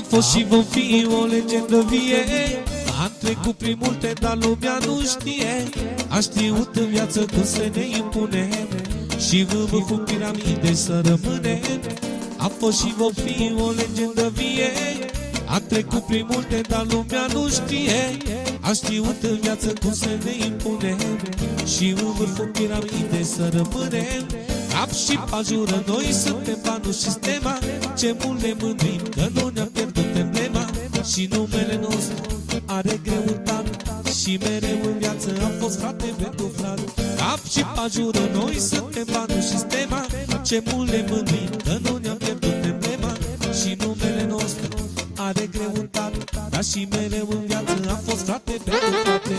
fost și vom fi o legendă vie. Am trecut prin multe, dar lumea nu știe. A știut în viață cum să ne impune și vârful piramidei să rămâne. A fost și vom fi o legendă vie. Am trecut prin multe, dar lumea nu știe. A știut în viață cum să ne impune și în vârful piramidei să rămânem. Cap și pajură, noi suntem banul și stema. Ce mult ne mândrim că nu ne-am pierdut emblema. Și numele nostru are greutate și mereu în viață am fost frate pentru frate. Cap și pajură, noi suntem banul și stema. Ce mult ne mândrim că nu ne-am pierdut emblema. Și numele nostru are greutate, dar și mereu în viață am fost frate pentru frate.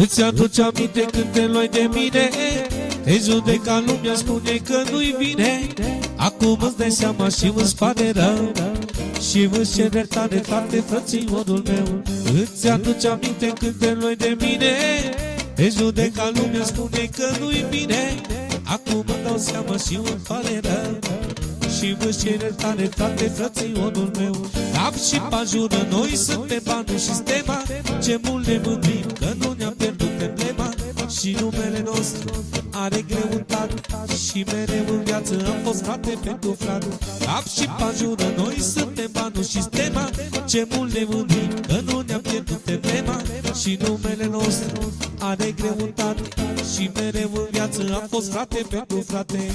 Îți aduce aminte când te luai de mine, te judeca lumea, spune că nu-i bine. Acum îți dai seama și îți pare rău și îți cer iertare, frate, frățiorul meu. Îți aduce aminte când te luai de mine, te judeca lumea, spune că nu-i bine. Acum îmi dau seama și îmi pare rău și îți cer iertare, frate, frățiorul meu. Cap și pajură, noi suntem banul și stema. Ce mult ne mândrim că nu ne-am pierdut emblema. Și numele nostru are greutate și mereu în viață am fost frate pentru frate. Cap și pajură, noi suntem banul și stema. Ce mult ne mândrim că nu ne-am pierdut emblema. Și numele nostru are greutate și mereu în viață am fost frate pentru frate.